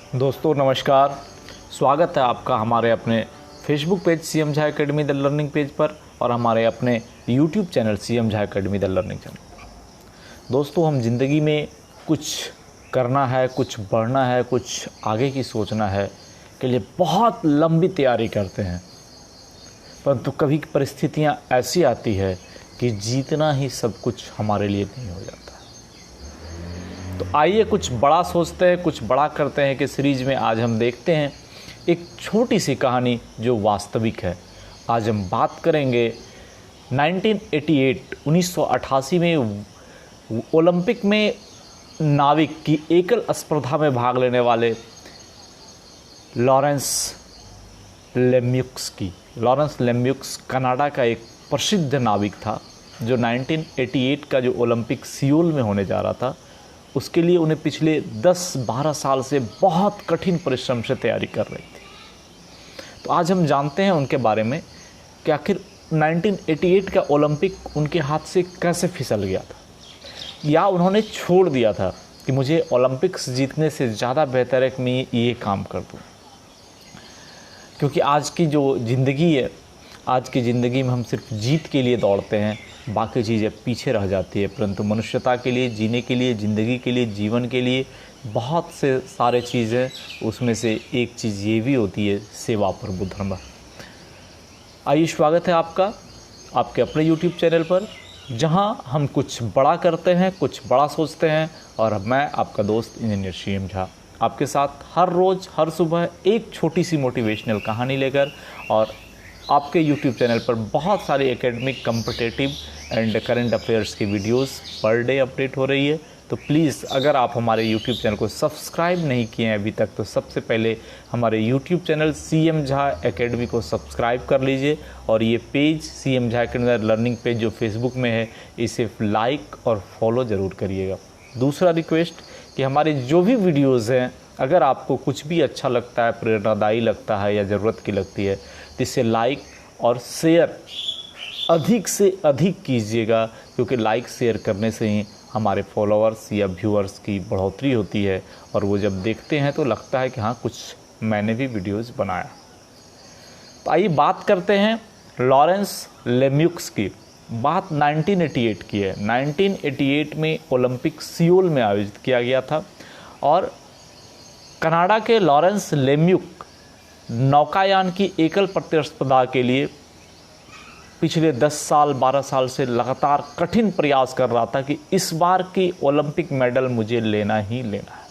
दोस्तों नमस्कार। स्वागत है आपका हमारे अपने Facebook page CM Jha academy the learning page पर और हमारे अपने YouTube channel CM Jha academy the learning channel पर। दोस्तों, हम ज़िंदगी में कुछ करना है, कुछ बढ़ना है, कुछ आगे की सोचना है के लिए बहुत लंबी तैयारी करते हैं, परंतु कभी परिस्थितियाँ ऐसी आती है कि जीतना ही सब कुछ हमारे लिए नहीं हो जाता। तो आइए कुछ बड़ा सोचते हैं, कुछ बड़ा करते हैं कि सीरीज में आज हम देखते हैं एक छोटी सी कहानी जो वास्तविक है। आज हम बात करेंगे 1988 में ओलंपिक में नाविक की एकल स्पर्धा में भाग लेने वाले लॉरेंस लेम्युक्स की। लॉरेंस लेम्युक्स कनाडा का एक प्रसिद्ध नाविक था जो 1988 का जो ओलंपिक सियोल में होने जा रहा था उसके लिए उन्हें पिछले 10-12 साल से बहुत कठिन परिश्रम से तैयारी कर रही थी। तो आज हम जानते हैं उनके बारे में कि आखिर 1988 का ओलंपिक उनके हाथ से कैसे फिसल गया था, या उन्होंने छोड़ दिया था कि मुझे ओलंपिक्स जीतने से ज़्यादा बेहतर है कि मैं ये काम कर दूँ। क्योंकि आज की जो ज़िंदगी है, आज की ज़िंदगी में हम सिर्फ जीत के लिए दौड़ते हैं, बाकी चीज़ें पीछे रह जाती है। परंतु मनुष्यता के लिए, जीने के लिए, ज़िंदगी के लिए, जीवन के लिए बहुत से सारे चीज़ें, उसमें से एक चीज़ ये भी होती है सेवा प्रभु धर्म। आइए, स्वागत है आपका आपके अपने यूट्यूब चैनल पर, जहां हम कुछ बड़ा करते हैं, कुछ बड़ा सोचते हैं। और मैं आपका दोस्त इंजीनियर सीएम झा आपके साथ हर रोज़ हर सुबह एक छोटी सी मोटिवेशनल कहानी लेकर और आपके यूट्यूब चैनल पर बहुत सारी academic, competitive and current affairs की वीडियोस पर डे अपडेट हो रही है। तो प्लीज़, अगर आप हमारे यूट्यूब चैनल को सब्सक्राइब नहीं किए हैं अभी तक, तो सबसे पहले हमारे YouTube channel CM Jha academy को सब्सक्राइब कर लीजिए। और ये page CM Jha academy learning page जो फेसबुक में है, इसे लाइक और फॉलो ज़रूर करिएगा। दूसरा रिक्वेस्ट कि हमारे जो भी वीडियोज़ हैं, अगर आपको कुछ भी अच्छा लगता है, प्रेरणादायी लगता है या ज़रूरत की लगती है, तो इसे लाइक और शेयर अधिक से अधिक कीजिएगा, क्योंकि लाइक शेयर करने से ही हमारे फॉलोअर्स या व्यूअर्स की बढ़ोतरी होती है और वो जब देखते हैं तो लगता है कि हाँ, कुछ मैंने भी वीडियोस बनाया। तो आइए बात करते हैं लॉरेंस लेम्युक्स की। बात 1988 की है। 1988 में ओलंपिक सियोल में आयोजित किया गया था और कनाडा के लॉरेंस लेम्युक नौकायान की एकल प्रतिस्पर्धा के लिए पिछले 10 साल 12 साल से लगातार कठिन प्रयास कर रहा था कि इस बार की ओलंपिक मेडल मुझे लेना ही लेना है।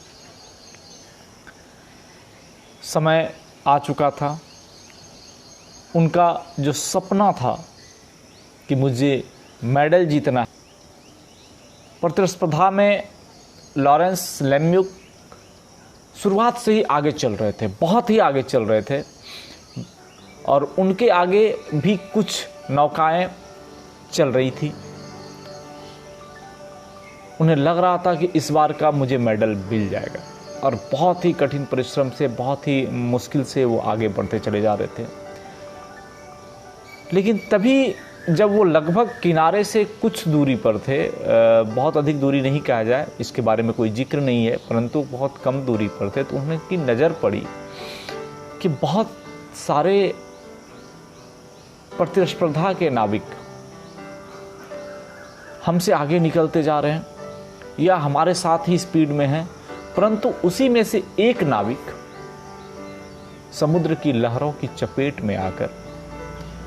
समय आ चुका था। उनका जो सपना था कि मुझे मेडल जीतना है। प्रतिस्पर्धा में लॉरेंस लेम्युक शुरुआत से ही आगे चल रहे थे, बहुत ही आगे चल रहे थे और उनके आगे भी कुछ नौकाएं चल रही थी। उन्हें लग रहा था कि इस बार का मुझे मेडल मिल जाएगा और बहुत ही कठिन परिश्रम से, बहुत ही मुश्किल से वो आगे बढ़ते चले जा रहे थे। लेकिन तभी जब वो लगभग किनारे से कुछ दूरी पर थे, बहुत अधिक दूरी नहीं कहा जाए, इसके बारे में कोई जिक्र नहीं है, परंतु बहुत कम दूरी पर थे, तो उनकी नज़र पड़ी कि बहुत सारे प्रतिस्पर्धा के नाविक हमसे आगे निकलते जा रहे हैं या हमारे साथ ही स्पीड में हैं, परंतु उसी में से एक नाविक समुद्र की लहरों की चपेट में आकर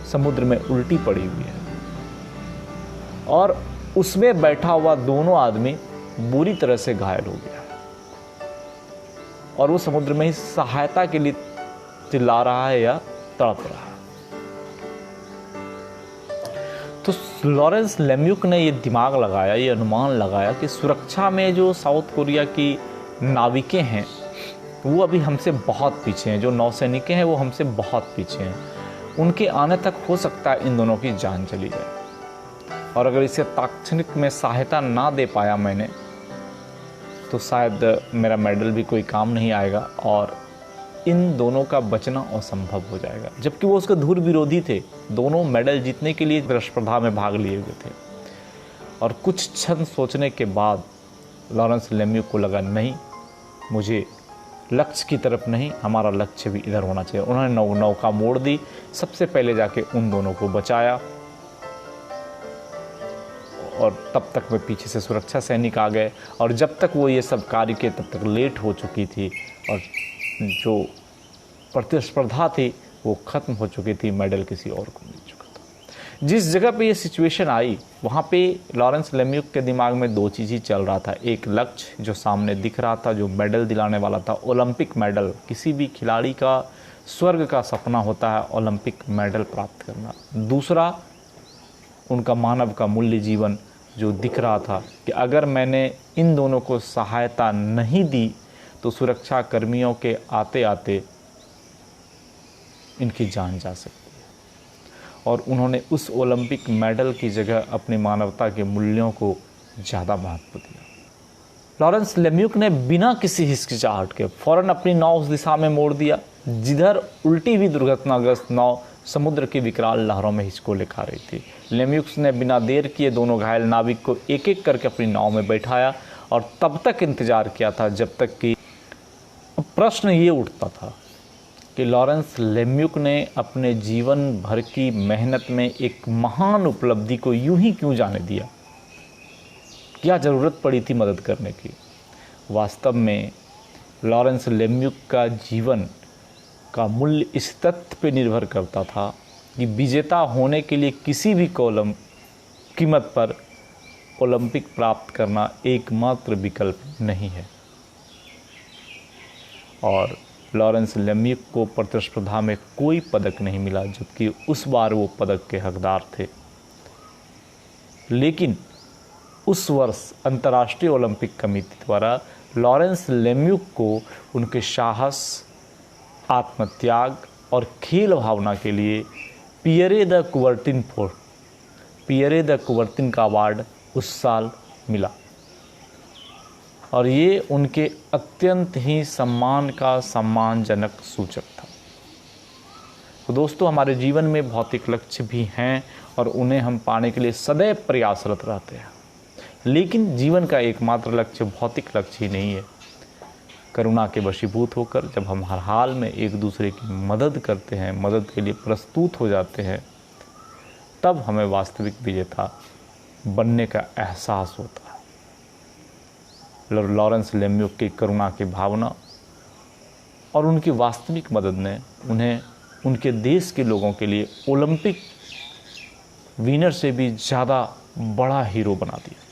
समुद्र में उल्टी पड़ी हुई है और उसमें बैठा हुआ दोनों आदमी बुरी तरह से घायल हो गया और वो समुद्र में ही सहायता के लिए चिल्ला रहा है या तड़प रहा है। तो लॉरेंस लेम्युक ने ये दिमाग लगाया, ये अनुमान लगाया कि सुरक्षा में जो साउथ कोरिया की नाविकें हैं वो अभी हमसे बहुत पीछे हैं, जो नौसैनिकें हैं वो हमसे बहुत पीछे हैं। उनके आने तक हो सकता है इन दोनों की जान चली जाए और अगर इसे तात्क्षणिक में सहायता ना दे पाया मैंने, तो शायद मेरा मेडल भी कोई काम नहीं आएगा और इन दोनों का बचना असंभव हो जाएगा। जबकि वो उसके धुर विरोधी थे, दोनों मेडल जीतने के लिए प्रतिस्पर्धा में भाग लिए हुए थे। और कुछ क्षण सोचने के बाद लॉरेंस लेम्युक को लगा, नहीं, मुझे लक्ष्य की तरफ नहीं, हमारा लक्ष्य भी इधर होना चाहिए। उन्होंने नौका मोड़ दी, सबसे पहले जाके उन दोनों को बचाया और तब तक वे पीछे से सुरक्षा सैनिक आ गए और जब तक वो ये सब कार्य किए तब तक लेट हो चुकी थी और जो प्रतिस्पर्धा थी वो ख़त्म हो चुकी थी, मेडल किसी और को मिल चुका था। जिस जगह पे ये सिचुएशन आई वहाँ पे लॉरेंस लेम्युक के दिमाग में दो चीज़ ही चल रहा था। एक लक्ष्य जो सामने दिख रहा था, जो मेडल दिलाने वाला था, ओलंपिक मेडल। किसी भी खिलाड़ी का स्वर्ग का सपना होता है ओलंपिक मेडल प्राप्त करना। दूसरा उनका मानव का मूल्य जीवन जो दिख रहा था कि अगर मैंने इन दोनों को सहायता नहीं दी तो सुरक्षा कर्मियों के आते आते इनकी जान जा सकती है। और उन्होंने उस ओलंपिक मेडल की जगह अपनी मानवता के मूल्यों को ज़्यादा महत्व दिया। लॉरेंस लेम्युक ने बिना किसी हिचकिचाहट के फ़ौरन अपनी नाव उस दिशा में मोड़ दिया जिधर उल्टी हुई दुर्घटनाग्रस्त नाव समुद्र की विकराल लहरों में हिचकोले खा रही थी। लेम्युक्स ने बिना देर किए दोनों घायल नाविक को एक एक करके अपनी नाव में बैठाया और तब तक इंतजार किया था जब तक कि प्रश्न ये उठता था कि लॉरेंस लेम्युक ने अपने जीवन भर की मेहनत में एक महान उपलब्धि को यूं ही क्यों जाने दिया। क्या ज़रूरत पड़ी थी मदद करने की। वास्तव में लॉरेंस लेम्युक का जीवन का मूल्य इस तथ्य पर निर्भर करता था कि विजेता होने के लिए किसी भी कीमत पर ओलंपिक प्राप्त करना एकमात्र विकल्प नहीं है। और लॉरेंस लेम्युक को प्रतिस्पर्धा में कोई पदक नहीं मिला जबकि उस बार वो पदक के हकदार थे। लेकिन उस वर्ष अंतर्राष्ट्रीय ओलंपिक कमेटी द्वारा लॉरेंस लेम्युक को उनके साहस, आत्मत्याग और खेल भावना के लिए पियरे द कुबर्तिन का अवार्ड उस साल मिला और ये उनके अत्यंत ही सम्मान का सम्मानजनक सूचक था। तो दोस्तों, हमारे जीवन में भौतिक लक्ष्य भी हैं और उन्हें हम पाने के लिए सदैव प्रयासरत रहते हैं। लेकिन जीवन का एकमात्र लक्ष्य भौतिक लक्ष्य ही नहीं है। करुणा के वशीभूत होकर जब हम हर हाल में एक दूसरे की मदद करते हैं, मदद के लिए प्रस्तुत हो जाते हैं, तब हमें वास्तविक विजेता बनने का एहसास होता है। लॉरेंस लेम्युक की करुणा की भावना और उनकी वास्तविक मदद ने उन्हें उनके देश के लोगों के लिए ओलंपिक विनर से भी ज़्यादा बड़ा हीरो बना दिया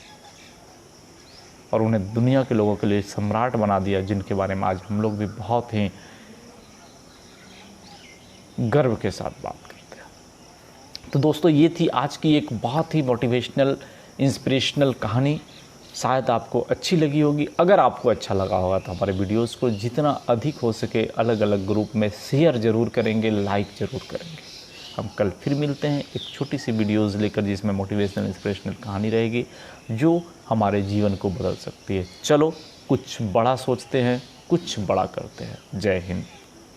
और उन्हें दुनिया के लोगों के लिए सम्राट बना दिया, जिनके बारे में आज हम लोग भी बहुत ही गर्व के साथ बात करते हैं। तो दोस्तों, ये थी आज की एक बहुत ही मोटिवेशनल, इंस्पिरेशनल कहानी। शायद आपको अच्छी लगी होगी। अगर आपको अच्छा लगा होगा तो हमारे वीडियोस को जितना अधिक हो सके अलग अलग ग्रुप में शेयर ज़रूर करेंगे, लाइक ज़रूर करेंगे। हम कल फिर मिलते हैं एक छोटी सी वीडियोस लेकर जिसमें मोटिवेशनल, इंस्पिरेशनल कहानी रहेगी जो हमारे जीवन को बदल सकती है। चलो, कुछ बड़ा सोचते हैं, कुछ बड़ा करते हैं। जय हिंद।